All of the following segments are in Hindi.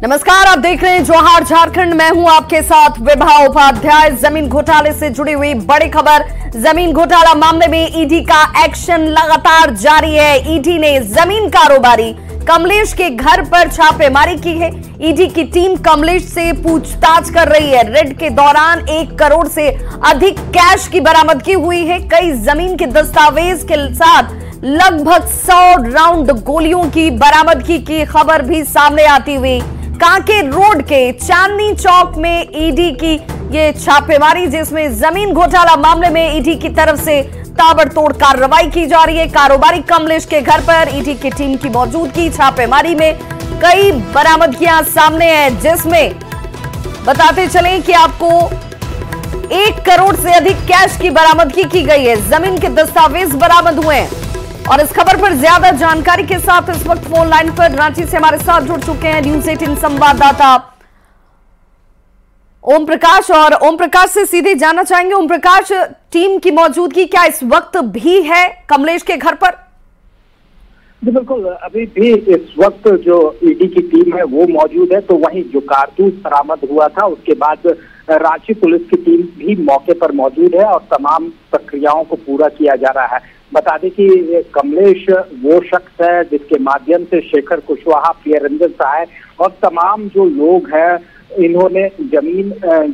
नमस्कार, आप देख रहे हैं जोहार झारखंड। मैं हूं आपके साथ विभा उपाध्याय। जमीन घोटाले से जुड़ी हुई बड़ी खबर। जमीन घोटाला मामले में ईडी का एक्शन लगातार जारी है। ईडी ने जमीन कारोबारी कमलेश के घर पर छापेमारी की है। ईडी की टीम कमलेश से पूछताछ कर रही है। रेड के दौरान 1 करोड़ से अधिक कैश की बरामदगी हुई है। कई जमीन के दस्तावेज के साथ लगभग 100 राउंड गोलियों की बरामदगी की खबर भी सामने आती हुई कांके रोड के चांदनी चौक में ईडी की ये छापेमारी, जिसमें जमीन घोटाला मामले में ईडी की तरफ से ताबड़तोड़ कार्रवाई की जा रही है। कारोबारी कमलेश के घर पर ईडी की टीम की मौजूदगी, छापेमारी में कई बरामदगियां सामने हैं, जिसमें बताते चलें कि आपको 1 करोड़ से अधिक कैश की बरामदगी की गई है। जमीन के दस्तावेज बरामद हुए हैं। और इस खबर पर ज्यादा जानकारी के साथ इस वक्त फोन लाइन पर रांची से हमारे साथ जुड़ चुके हैं न्यूज़ 18 संवाददाता ओम प्रकाश। और ओम प्रकाश से सीधे जानना चाहेंगे, ओम प्रकाश, टीम की मौजूदगी क्या इस वक्त भी है कमलेश के घर पर? बिल्कुल, अभी भी इस वक्त जो ईडी की टीम है वो मौजूद है। तो वहीं जो कारतूस बरामद हुआ था उसके बाद रांची पुलिस की टीम भी मौके पर मौजूद है और तमाम प्रक्रियाओं को पूरा किया जा रहा है। बता दें कि कमलेश वो शख्स है जिसके माध्यम से शेखर कुशवाहा, प्रियरंजन सहाय और तमाम जो लोग हैं, इन्होंने जमीन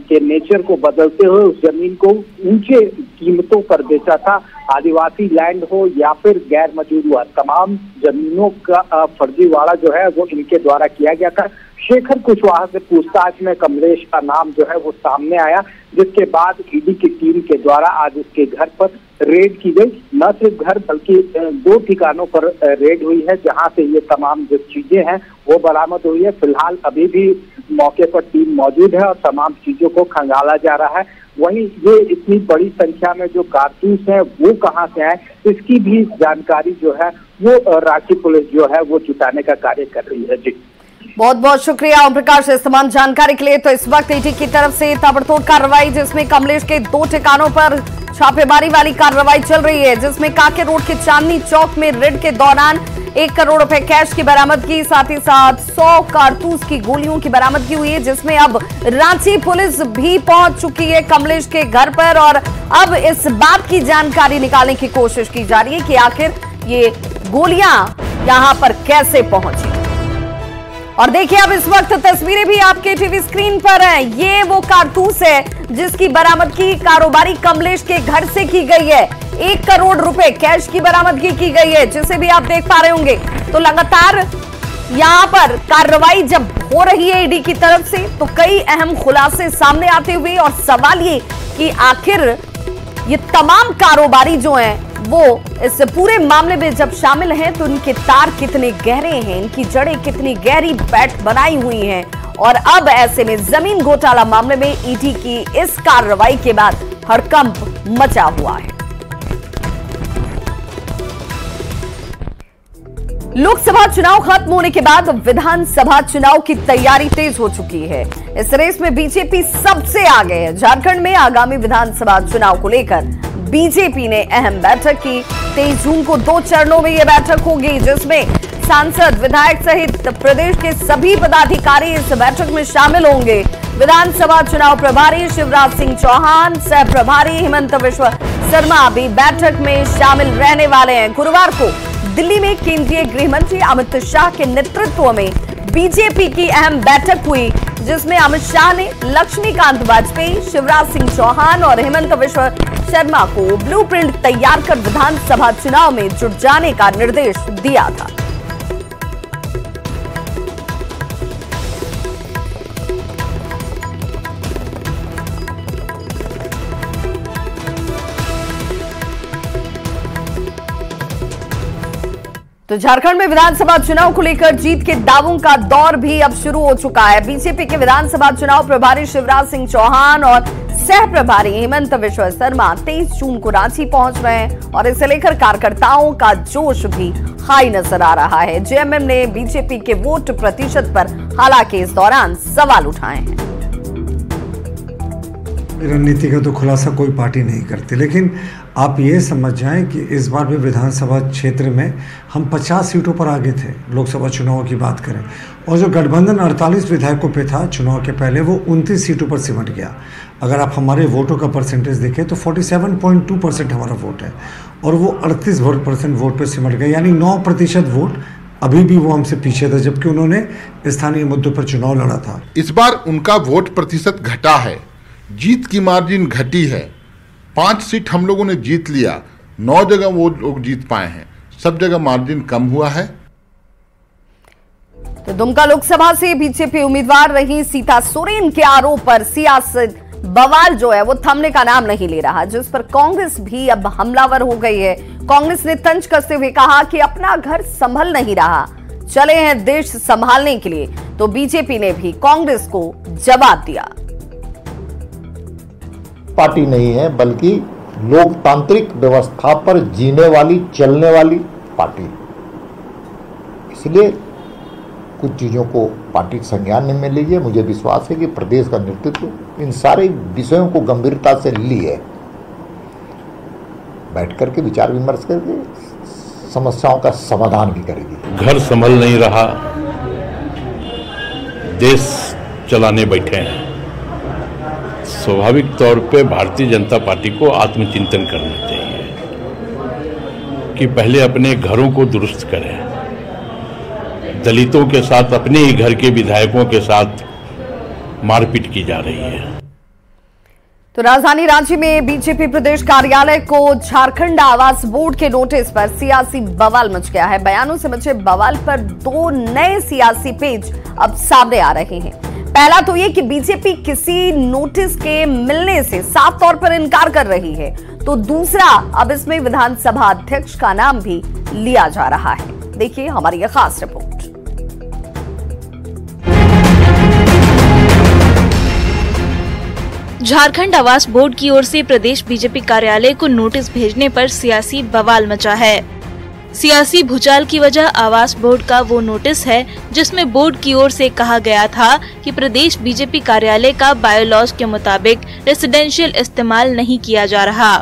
के नेचर को बदलते हुए उस जमीन को ऊंचे कीमतों पर बेचा था। आदिवासी लैंड हो या फिर गैर मौजूदा तमाम जमीनों का फर्जीवाड़ा जो है वो इनके द्वारा किया गया था। शेखर कुशवाहा से पूछताछ में कमलेश का नाम जो है वो सामने आया, जिसके बाद ईडी की टीम के द्वारा आज उसके घर पर रेड की गई। न सिर्फ घर बल्कि 2 ठिकानों पर रेड हुई है, जहां से ये तमाम जो चीजें हैं वो बरामद हुई है। फिलहाल अभी भी मौके पर टीम मौजूद है और तमाम चीजों को खंगाला जा रहा है। वहीं ये इतनी बड़ी संख्या में जो कारतूस है वो कहां से आए, इसकी भी जानकारी जो है वो रांची पुलिस जो है वो जुटाने का कार्य कर रही है। जी, बहुत बहुत शुक्रिया ओम प्रकाश इस तमाम जानकारी के लिए। तो इस वक्त ईडी की तरफ से ताबड़तोड़ कार्रवाई, जिसमें कमलेश के 2 ठिकानों पर छापेमारी वाली कार्रवाई चल रही है, जिसमें कांके रोड के चांदनी चौक में रेड के दौरान 1 करोड़ रुपए कैश की बरामदगी, साथ ही साथ 100 कारतूस की गोलियों की बरामदगी हुई है, जिसमें अब रांची पुलिस भी पहुंच चुकी है कमलेश के घर पर। और अब इस बात की जानकारी निकालने की कोशिश की जा रही है कि आखिर ये गोलियां यहां पर कैसे पहुंची। और देखिए, अब इस वक्त तस्वीरें भी आपके टीवी स्क्रीन पर हैं। ये वो कारतूस है जिसकी बरामदगी कारोबारी कमलेश के घर से की गई है। 1 करोड़ रुपए कैश की बरामदगी की गई है, जिसे भी आप देख पा रहे होंगे। तो लगातार यहां पर कार्रवाई जब हो रही है ईडी की तरफ से, तो कई अहम खुलासे सामने आते हुए, और सवाल ये कि आखिर ये तमाम कारोबारी जो हैं वो इस पूरे मामले में जब शामिल हैं तो इनके तार कितने गहरे हैं, इनकी जड़ें कितनी गहरी बैठ बनाई हुई हैं। और अब ऐसे में जमीन घोटाला मामले में ईडी की इस कार्रवाई के बाद हड़कंप मचा हुआ है। लोकसभा चुनाव खत्म होने के बाद विधानसभा चुनाव की तैयारी तेज हो चुकी है। इस रेस में बीजेपी सबसे आगे है। झारखंड में आगामी विधानसभा चुनाव को लेकर बीजेपी ने अहम बैठक की। 23 जून को 2 चरणों में यह बैठक होगी, जिसमें सांसद, विधायक सहित प्रदेश के सभी पदाधिकारी इस बैठक में शामिल होंगे। विधानसभा चुनाव प्रभारी शिवराज सिंह चौहान, सह प्रभारी हिमंत बिश्व शर्मा भी बैठक में शामिल रहने वाले हैं। गुरुवार को दिल्ली में केंद्रीय गृह मंत्री अमित शाह के नेतृत्व में बीजेपी की अहम बैठक हुई, जिसमें अमित शाह ने लक्ष्मीकांत वाजपेयी, शिवराज सिंह चौहान और हिमंत बिश्व शर्मा को ब्लूप्रिंट तैयार कर विधानसभा चुनाव में जुट जाने का निर्देश दिया था। तो झारखंड में विधानसभा चुनाव को लेकर जीत के दावों का दौर भी अब शुरू हो चुका है। बीजेपी के विधानसभा चुनाव प्रभारी शिवराज सिंह चौहान और सह प्रभारी हिमंत बिश्व शर्मा 23 जून को रांची पहुंच रहे हैं, और इसे लेकर कार्यकर्ताओं का जोश भी हाई नजर आ रहा है। जेएमएम ने बीजेपी के वोट प्रतिशत पर हालांकि इस दौरान सवाल उठाए हैं। रणनीति का तो खुलासा कोई पार्टी नहीं करती, लेकिन आप ये समझ जाएं कि इस बार भी विधानसभा क्षेत्र में हम 50 सीटों पर आगे थे। लोकसभा चुनाव की बात करें, और जो गठबंधन 48 विधायकों पे था चुनाव के पहले, वो 29 सीटों पर सिमट गया। अगर आप हमारे वोटों का परसेंटेज देखें तो 47.2% हमारा वोट है, और वो 38% वोट पर सिमट गया, यानी 9% वोट अभी भी वो हमसे पीछे था, जबकि उन्होंने स्थानीय मुद्दों पर चुनाव लड़ा था। इस बार उनका वोट प्रतिशत घटा है, जीत की मार्जिन घटी है। 5 सीट हम लोगों ने जीत लिया, 9 जगह वो लोग जीत पाए हैं, सब जगह मार्जिन कम हुआ है। तो दुमका लोकसभा से बीजेपी उम्मीदवार रही सीता सोरेन के आरोप पर सियासी बवाल जो है वो थमने का नाम नहीं ले रहा, जिस पर कांग्रेस भी अब हमलावर हो गई है। कांग्रेस ने तंज कसते हुए कहा कि अपना घर संभल नहीं रहा, चले हैं देश संभालने के लिए। तो बीजेपी ने भी कांग्रेस को जवाब दिया। पार्टी नहीं है, बल्कि लोकतांत्रिक व्यवस्था पर जीने वाली, चलने वाली पार्टी। इसलिए कुछ चीज़ों को पार्टी संज्ञान में लीजिए। मुझे विश्वास है कि प्रदेश का नेतृत्व इन सारे विषयों को गंभीरता से लिए बैठ करके विचार विमर्श करके समस्याओं का समाधान भी करेगी। घर संभल नहीं रहा, देश चलाने बैठे हैं। स्वाभाविक तौर पे भारतीय जनता पार्टी को आत्मचिंतन करना चाहिए कि पहले अपने घरों को दुरुस्त करें। दलितों के साथ, अपने ही घर के विधायकों के साथ मारपीट की जा रही है। तो राजधानी रांची में बीजेपी प्रदेश कार्यालय को झारखंड आवास बोर्ड के नोटिस पर सियासी बवाल मच गया है। बयानों से मचे बवाल पर 2 नए सियासी पेज अब सामने आ रहे हैं। पहला तो ये कि बीजेपी किसी नोटिस के मिलने से साफ तौर पर इनकार कर रही है, तो दूसरा अब इसमें विधानसभा अध्यक्ष का नाम भी लिया जा रहा है। देखिए हमारी यह खास रिपोर्ट। झारखंड आवास बोर्ड की ओर से प्रदेश बीजेपी कार्यालय को नोटिस भेजने पर सियासी बवाल मचा है। सियासी भूचाल की वजह आवास बोर्ड का वो नोटिस है जिसमें बोर्ड की ओर से कहा गया था कि प्रदेश बीजेपी कार्यालय का बायोलॉज के मुताबिक रेसिडेंशियल इस्तेमाल नहीं किया जा रहा।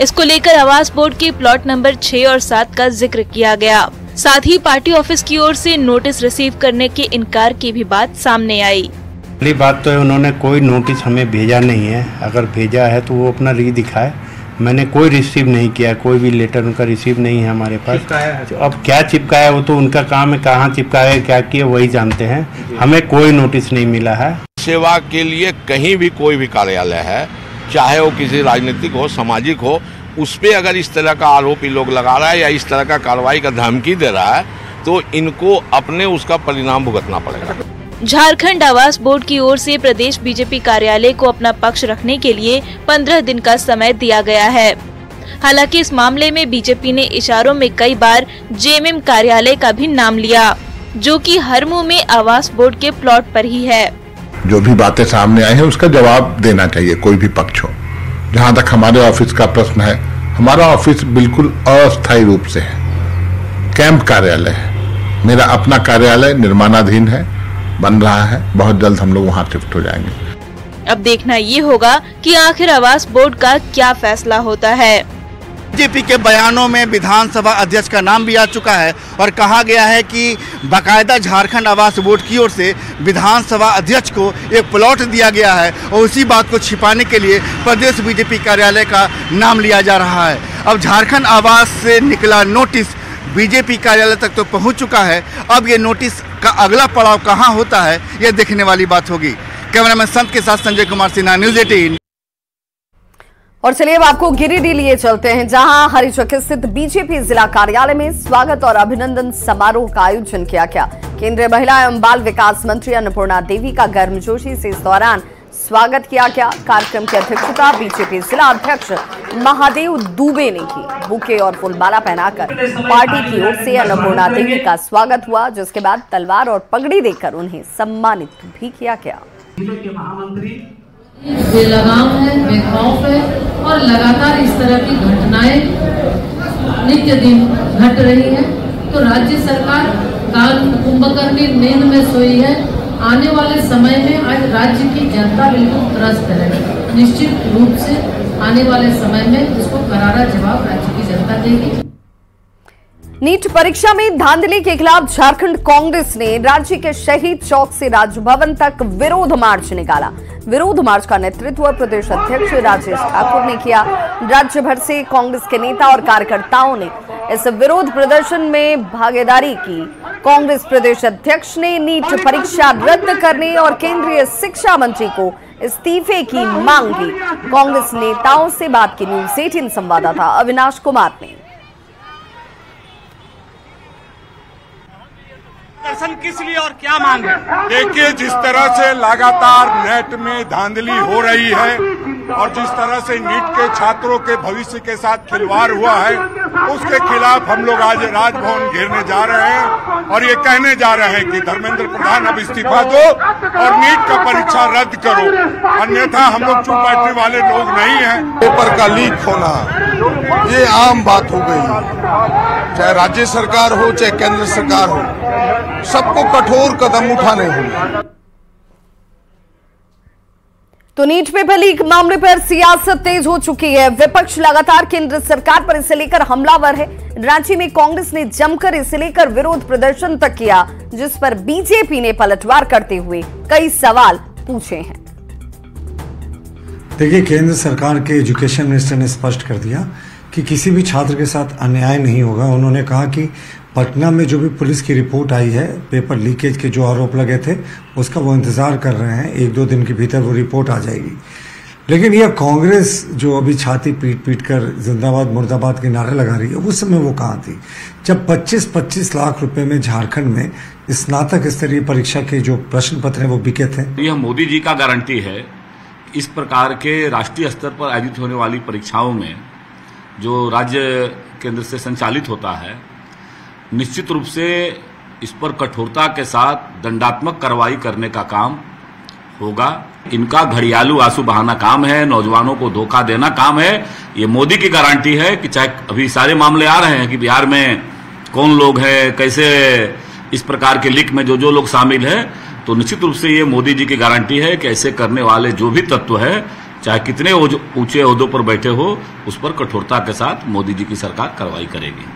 इसको लेकर आवास बोर्ड के प्लॉट नंबर 6 और 7 का जिक्र किया गया। साथ ही पार्टी ऑफिस की ओर से नोटिस रिसीव करने के इनकार की भी बात सामने आई। पहली बात तो है, उन्होंने कोई नोटिस हमें भेजा नहीं है। अगर भेजा है तो वो अपना री दिखाए। मैंने कोई रिसीव नहीं किया, कोई भी लेटर उनका रिसीव नहीं है हमारे पास। अब क्या चिपकाया वो तो उनका काम है, कहाँ चिपकाया क्या किया वही जानते हैं। हमें कोई नोटिस नहीं मिला है। सेवा के लिए कहीं भी कोई भी कार्यालय है, चाहे वो किसी राजनीतिक हो, सामाजिक हो, उस पर अगर इस तरह का आरोप लोग लगा रहा है या इस तरह का कार्रवाई का धमकी दे रहा है तो इनको अपने उसका परिणाम भुगतना पड़ेगा। झारखंड आवास बोर्ड की ओर से प्रदेश बीजेपी कार्यालय को अपना पक्ष रखने के लिए 15 दिन का समय दिया गया है। हालांकि इस मामले में बीजेपी ने इशारों में कई बार जेएमएम कार्यालय का भी नाम लिया, जो कि हर मुंह में आवास बोर्ड के प्लॉट पर ही है। जो भी बातें सामने आई हैं उसका जवाब देना चाहिए कोई भी पक्ष हो। जहां तक हमारे ऑफिस का प्रश्न है, हमारा ऑफिस बिल्कुल अस्थायी रूप से है, कैंप कार्यालय है। मेरा अपना कार्यालय निर्माणाधीन है, बन रहा है, बहुत जल्द हम लोग वहां शिफ्ट हो जाएंगे। अब देखना ये होगा कि आखिर आवास बोर्ड का क्या फैसला होता है। बीजेपी के बयानों में विधानसभा अध्यक्ष का नाम भी आ चुका है और कहा गया है कि बाकायदा झारखंड आवास बोर्ड की ओर से विधानसभा अध्यक्ष को एक प्लॉट दिया गया है और उसी बात को छिपाने के लिए प्रदेश बीजेपी कार्यालय का नाम लिया जा रहा है। अब झारखंड आवास से निकला नोटिस बीजेपी कार्यालय तक तो पहुंच चुका है। अब ये नोटिस का अगला पड़ाव कहां होता है ये देखने वाली बात होगी। कैमरामैन संत के साथ संजय कुमार सिन्हा, न्यूज़ 18। और चलिए अब आपको गिरिडीह लिए चलते हैं, जहां हरिचक स्थित बीजेपी जिला कार्यालय में स्वागत और अभिनंदन समारोह का आयोजन किया गया। केंद्रीय महिला एवं बाल विकास मंत्री अन्नपूर्णा देवी का गर्मजोशी से इस दौरान स्वागत किया गया। कार्यक्रम की अध्यक्षता बीजेपी जिला अध्यक्ष महादेव दुबे ने की। बुके और फूलमाला पहनाकर पार्टी की ओर से अन्नपूर्णा देवी का स्वागत हुआ, जिसके बाद तलवार और पगड़ी देकर उन्हें सम्मानित भी किया गया। बेलगाम है, बेखौफ है और लगातार इस तरह की घटनाएं नित्य दिन घट रही है। तो राज्य सरकार कुंभकर्णी नींद में सोई है। आने वाले समय में आज राज्य की जनता बिल्कुल त्रस्त है। निश्चित रूप से आने वाले समय में इसको करारा जवाब राज्य की जनता देगी। नीट परीक्षा में धांधली के खिलाफ झारखंड कांग्रेस ने राज्य के शहीद चौक से राजभवन तक विरोध मार्च निकाला। विरोध मार्च का नेतृत्व प्रदेश अध्यक्ष राजेश ठाकुर ने किया। राज्य भर से कांग्रेस के नेता और कार्यकर्ताओं ने इस विरोध प्रदर्शन में भागीदारी की। कांग्रेस प्रदेश अध्यक्ष ने नीट परीक्षा रद्द करने और केंद्रीय शिक्षा मंत्री को इस्तीफे की मांग की। कांग्रेस नेताओं से बात की न्यूज़ 18 संवाददाता अविनाश कुमार ने। दर्शन किस लिए और क्या मांग है? देखिए, जिस तरह से लगातार नेट में धांधली हो रही है और जिस तरह से नीट के छात्रों के भविष्य के साथ खिलवाड़ हुआ है, उसके खिलाफ हम लोग आज राजभवन घेरने जा रहे हैं और ये कहने जा रहे हैं कि धर्मेंद्र प्रधान अब इस्तीफा दो और नीट का परीक्षा रद्द करो, अन्यथा हम लोग चुप बैठने वाले लोग नहीं हैं। पेपर का लीक होना ये आम बात हो गई, चाहे राज्य सरकार हो चाहे केंद्र सरकार हो, सबको कठोर कदम उठाने होंगे। तो नीट पेपर लीक मामले पर सियासत तेज हो चुकी है। विपक्ष लगातार केंद्र सरकार पर इसे लेकर हमलावर है। रांची में कांग्रेस ने जमकर इसे लेकर विरोध प्रदर्शन तक किया, जिस पर बीजेपी ने पलटवार करते हुए कई सवाल पूछे हैं। देखिए, केंद्र सरकार के एजुकेशन मिनिस्टर ने स्पष्ट कर दिया कि किसी भी छात्र के साथ अन्याय नहीं होगा। उन्होंने कहा कि पटना में जो भी पुलिस की रिपोर्ट आई है, पेपर लीकेज के जो आरोप लगे थे, उसका वो इंतजार कर रहे हैं। 1-2 दिन के भीतर वो रिपोर्ट आ जाएगी। लेकिन यह कांग्रेस जो अभी छाती पीट पीट कर जिंदाबाद मुर्दाबाद के नारे लगा रही है, उस समय वो कहाँ थी जब 25-25 लाख रुपए में झारखंड में स्नातक स्तरीय परीक्षा के जो प्रश्न पत्र हैं वो बिके थे। यह मोदी जी का गारंटी है। इस प्रकार के राष्ट्रीय स्तर पर आयोजित होने वाली परीक्षाओं में जो राज्य केंद्र से संचालित होता है, निश्चित रूप से इस पर कठोरता के साथ दंडात्मक कार्रवाई करने का काम होगा। इनका घड़ियालू आंसू बहाना काम है, नौजवानों को धोखा देना काम है। ये मोदी की गारंटी है कि चाहे अभी सारे मामले आ रहे हैं कि बिहार में कौन लोग हैं, कैसे इस प्रकार के लीक में जो जो लोग शामिल हैं, तो निश्चित रूप से ये मोदी जी की गारंटी है कि ऐसे करने वाले जो भी तत्व है, चाहे कितने ऊंचे ओहदों पर बैठे हो, उस पर कठोरता के साथ मोदी जी की सरकार कार्रवाई करेगी।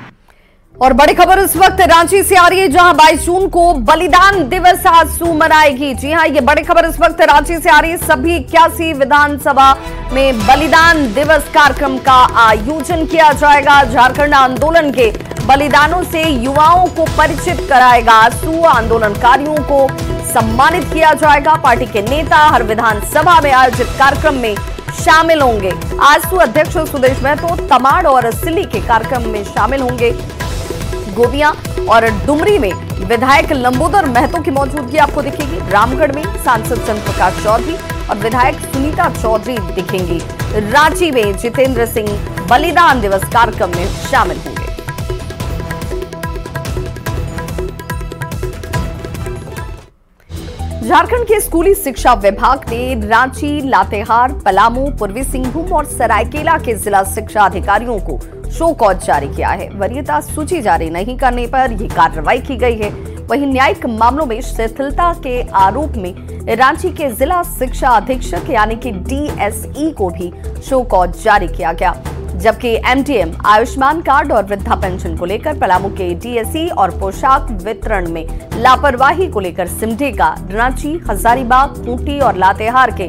और बड़ी खबर इस वक्त रांची से आ रही है, जहां 22 जून को बलिदान दिवस आजसू मनाएगी। जी हां, ये बड़ी खबर इस वक्त रांची से आ रही है। सभी 81 विधानसभा में बलिदान दिवस कार्यक्रम का आयोजन किया जाएगा। झारखंड आंदोलन के बलिदानों से युवाओं को परिचित कराएगा आजसू। आंदोलनकारियों को सम्मानित किया जाएगा। पार्टी के नेता हर विधानसभा में आयोजित कार्यक्रम में शामिल होंगे। आजसू अध्यक्ष सुदेश महतो तमाड़ और सिल्ली के कार्यक्रम में शामिल होंगे। गोबिया और डुमरी में विधायक लंबोदर महतो की मौजूदगी आपको दिखेगी। रामगढ़ में सांसद चंद्र प्रकाश चौधरी और विधायक सुनीता चौधरी दिखेंगी। रांची में जितेंद्र सिंह बलिदान दिवस कार्यक्रम में शामिल होंगे। झारखंड के स्कूली शिक्षा विभाग ने रांची, लातेहार, पलामू, पूर्वी सिंहभूम और सरायकेला के जिला शिक्षा अधिकारियों को शो कॉज जारी किया है। वरीयता सूची जारी नहीं करने पर यह कार्रवाई की गई है। वहीं न्यायिक मामलों में शिथिलता के आरोप में रांची के जिला शिक्षा अधीक्षक यानी कि DSE को भी शो कॉज जारी किया गया, जबकि MTM, आयुष्मान कार्ड और वृद्धा पेंशन को लेकर पलामू के DSE और पोशाक वितरण में लापरवाही को लेकर सिमडेगा, रांची, हजारीबाग, खूंटी और लातेहार के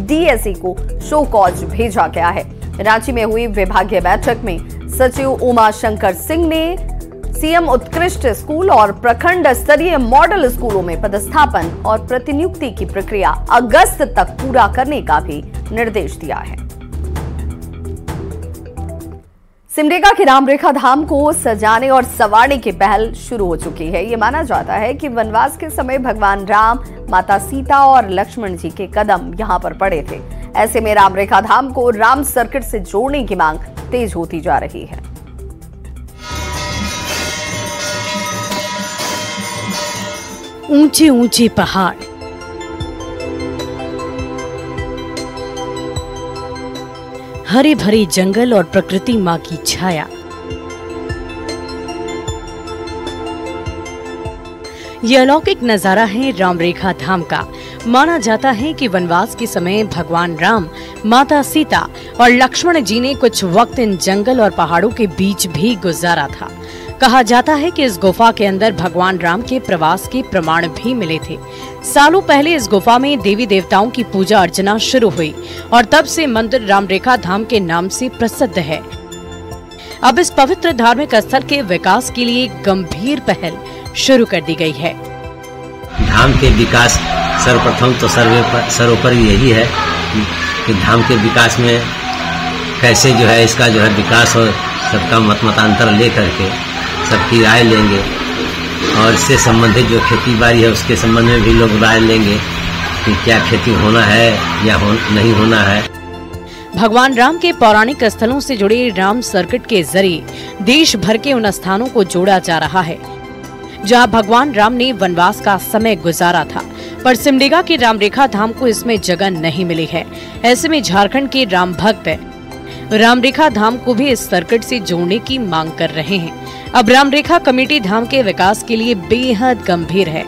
DSE को शो कॉज भेजा गया है। रांची में हुई विभागीय बैठक में सचिव उमा शंकर सिंह ने CM उत्कृष्ट स्कूल और प्रखंड स्तरीय मॉडल स्कूलों में पदस्थापन और प्रतिनियुक्ति की प्रक्रिया अगस्त तक पूरा करने का भी निर्देश दिया है। सिमडेगा के रामरेखा धाम को सजाने और संवारने की पहल शुरू हो चुकी है। ये माना जाता है कि वनवास के समय भगवान राम, माता सीता और लक्ष्मण जी के कदम यहाँ पर पड़े थे। ऐसे में रामरेखा धाम को राम सर्किट से जोड़ने की मांग तेज होती जा रही है। ऊंचे ऊंचे पहाड़, हरे भरे जंगल और प्रकृति मां की छाया, ये अलौकिक नजारा है रामरेखा धाम का। माना जाता है कि वनवास के समय भगवान राम, माता सीता और लक्ष्मण जी ने कुछ वक्त इन जंगल और पहाड़ों के बीच भी गुजारा था। कहा जाता है कि इस गुफा के अंदर भगवान राम के प्रवास के प्रमाण भी मिले थे। सालों पहले इस गुफा में देवी देवताओं की पूजा अर्चना शुरू हुई और तब से मंदिर रामरेखा धाम के नाम से प्रसिद्ध है। अब इस पवित्र धार्मिक स्थल के विकास के लिए गंभीर पहल शुरू कर दी गई है। धाम के विकास सर्वप्रथम तो सर्वोपरि यही है कि धाम के विकास में कैसे जो है इसका जो है विकास हो, सबका मतांतर ले करके सबकी राय लेंगे और इससे संबंधित जो खेती बाड़ी है उसके संबंध में भी लोग राय लेंगे कि क्या खेती होना है या नहीं होना है। भगवान राम के पौराणिक स्थलों से जुड़े राम सर्किट के जरिए देश भर के उन स्थानों को जोड़ा जा रहा है जहां भगवान राम ने वनवास का समय गुजारा था, पर सिमडेगा के रामरेखा धाम को इसमें जगह नहीं मिली है। ऐसे में झारखंड के राम भक्त रामरेखा धाम को भी इस सर्किट से जोड़ने की मांग कर रहे हैं। अब रामरेखा कमेटी धाम के विकास के लिए बेहद गंभीर है।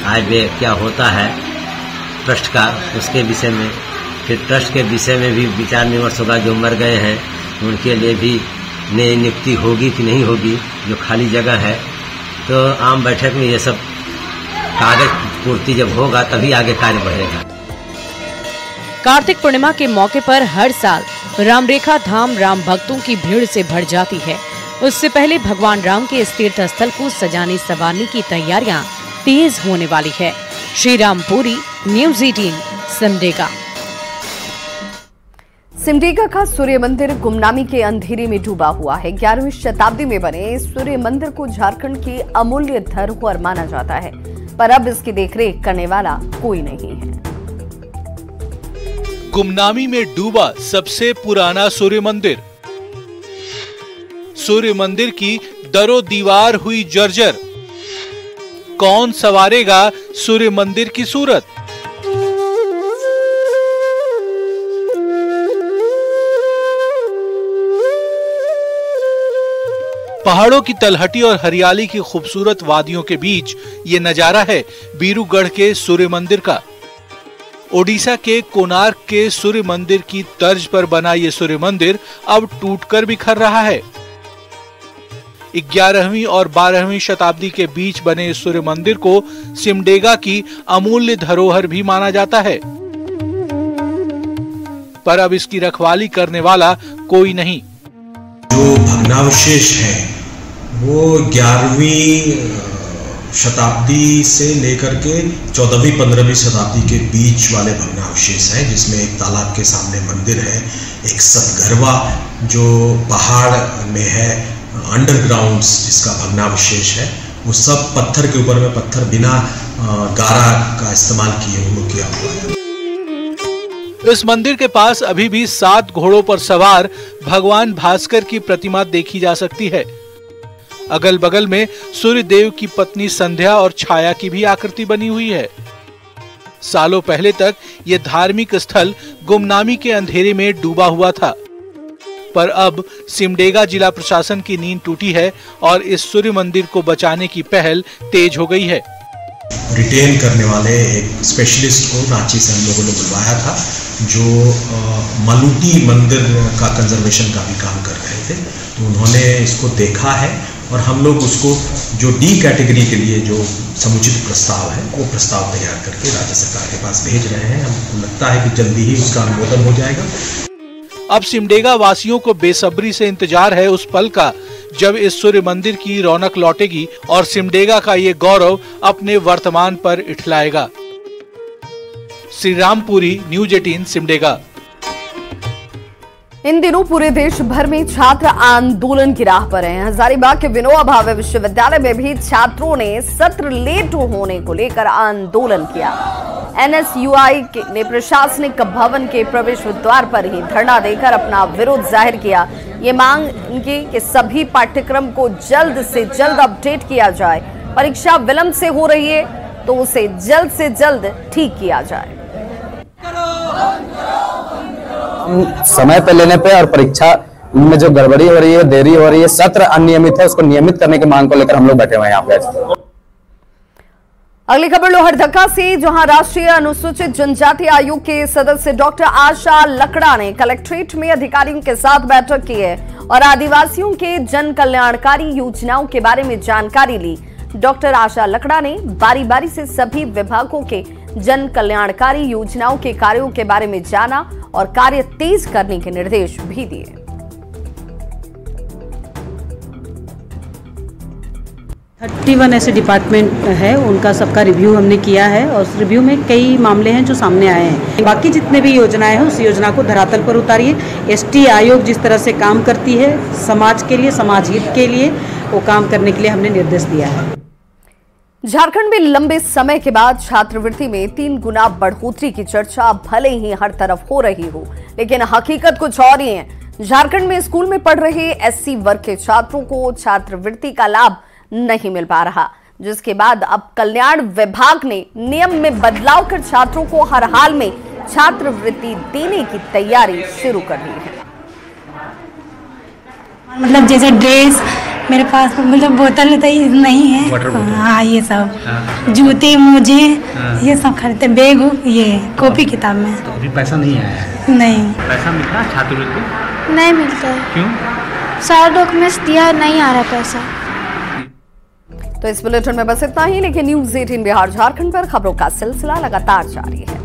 आगे क्या होता है ट्रस्ट का, उसके विषय में फिर ट्रस्ट के विषय में भी विचार विमर्श होगा। जो मर गए हैं उनके लिए भी नई नियुक्ति होगी कि नहीं होगी, जो खाली जगह है। तो आम बैठक में ये सब कागज पूर्ति जब होगा तभी आगे कार्य बढ़ेगा। कार्तिक पूर्णिमा के मौके पर हर साल रामरेखा धाम राम भक्तों की भीड़ से भर जाती है। उससे पहले भगवान राम के इस तीर्थ स्थल को सजाने संवारने की तैयारियां तेज होने वाली है। श्रीरामपुरी, न्यूज़ 18, सिमडेगा। सिमडेगा का सूर्य मंदिर गुमनामी के अंधेरे में डूबा हुआ है। 11वीं शताब्दी में बने सूर्य मंदिर को झारखंड की अमूल्य धरोहर माना जाता है, पर अब इसकी देखरेख करने वाला कोई नहीं है। गुमनामी में डूबा सबसे पुराना सूर्य मंदिर। सूर्य मंदिर की दरो दीवार हुई जर्जर। कौन संवारेगा सूर्य मंदिर की सूरत? पहाड़ों की तलहटी और हरियाली की खूबसूरत वादियों के बीच ये नजारा है बीरूगढ़ के सूर्य मंदिर का। ओडिशा के कोणार्क के सूर्य मंदिर की तर्ज पर बना ये सूर्य मंदिर अब टूटकर बिखर रहा है। 11वीं और 12वीं शताब्दी के बीच बने इस सूर्य मंदिर को सिमडेगा की अमूल्य धरोहर भी माना जाता है, पर अब इसकी रखवाली करने वाला कोई नहीं। जो भग्नावशेष है वो 11वीं शताब्दी से लेकर के 14वीं 15वीं शताब्दी के बीच वाले भग्नावशेष हैं, जिसमें एक तालाब के सामने मंदिर है, एक सतगरवा जो पहाड़ में है, अंडरग्राउंड जिसका भग्नावशेष है, वो सब पत्थर के ऊपर में पत्थर बिना गारा का इस्तेमाल किए हुए किया हुआ है। इस मंदिर के पास अभी भी 7 घोड़ों पर सवार भगवान भास्कर की प्रतिमा देखी जा सकती है। अगल बगल में सूर्य देव की पत्नी संध्या और छाया की भी आकृति बनी हुई है। सालों पहले तक यह धार्मिक स्थल गुमनामी के अंधेरे में डूबा हुआ था, पर अब सिमडेगा जिला प्रशासन की नींद टूटी है और इस सूर्य मंदिर को बचाने की पहल तेज हो गई है। रिटेन करने वाले एक स्पेशलिस्ट को रांची से हम लोगों ने बुलवाया था, जो मलूटी मंदिर का कंजर्वेशन का भी काम कर रहे थे। तो उन्होंने इसको देखा है और हम लोग उसको जो डी कैटेगरी के लिए जो समुचित प्रस्ताव है वो प्रस्ताव तैयार करके राज्य सरकार के पास भेज रहे हैं। हमको लगता है कि जल्दी ही उसका अनुमोदन हो जाएगा। अब सिमडेगा वासियों को बेसब्री से इंतजार है उस पल का जब इस सूर्य मंदिर की रौनक लौटेगी और सिमडेगा का ये गौरव अपने वर्तमान पर इठलाएगा। श्रीरामपुरी, न्यूज़ 18, सिमडेगा। इन दिनों पूरे देश भर में छात्र आंदोलन की राह पर हैं। हजारीबाग के विनोबा भावे विश्वविद्यालय में भी छात्रों ने सत्र लेट होने को लेकर आंदोलन किया। एनएसयूआई ने प्रशासनिक भवन के प्रवेश द्वार पर ही धरना देकर अपना विरोध जाहिर किया। ये मांग इनकी कि सभी पाठ्यक्रम को जल्द से जल्द अपडेट किया जाए। परीक्षा विलंब से हो रही है तो उसे जल्द से जल्द ठीक किया जाए। समय पे लेने पे और परीक्षा में जो गड़बड़ी हो रही है, देरी हो रही है, सत्र अनियमित है, उसको नियमित करने की मांग को लेकर हम लोग बैठे हुए हैं यहाँ पे। अगली खबर लोहरदगा से, जहां राष्ट्रीय अनुसूचित जनजाति आयोग के सदस्य डॉक्टर आशा लकड़ा ने कलेक्ट्रेट में अधिकारियों के साथ बैठक की है और आदिवासियों के जन कल्याणकारी योजनाओं के बारे में जानकारी ली। डॉक्टर आशा लकड़ा ने बारी बारी से सभी विभागों के जन कल्याणकारी योजनाओं के कार्यों के बारे में जाना और कार्य तेज करने के निर्देश भी दिए। 31 ऐसे डिपार्टमेंट है, उनका सबका रिव्यू हमने किया है और उस रिव्यू में कई मामले हैं जो सामने आए हैं। बाकी जितने भी योजनाएं हैं उस योजना को धरातल पर उतारिए। एसटी आयोग जिस तरह से काम करती है समाज के लिए, समाज हित के लिए, वो काम करने के लिए हमने निर्देश दिया है। झारखंड में लंबे समय के बाद छात्रवृत्ति में 3 गुना बढ़ोतरी की चर्चा भले ही हर तरफ हो रही हो, लेकिन हकीकत कुछ और ही है। झारखंड में स्कूल में पढ़ रहे एससी वर्ग के छात्रों को छात्रवृत्ति का लाभ नहीं मिल पा रहा, जिसके बाद अब कल्याण विभाग ने नियम में बदलाव कर छात्रों को हर हाल में छात्रवृत्ति देने की तैयारी शुरू कर दी है। मतलब जैसे ड्रेस मेरे पास, मतलब बोतल नहीं है, हाँ ये सब जूते मोजे ये सब खरीदते, बैग ये कॉपी किताब में। तो अभी पैसा नहीं आया है? नहीं। पैसा मिलता है छात्रवृत्ति? नहीं मिलता है। क्यों? सारा डॉक्यूमेंट्स दिया, नहीं आ रहा पैसा। तो इस बुलेटिन में बस इतना ही, लेकिन न्यूज़ 18 बिहार झारखंड पर खबरों का सिलसिला लगातार जारी है।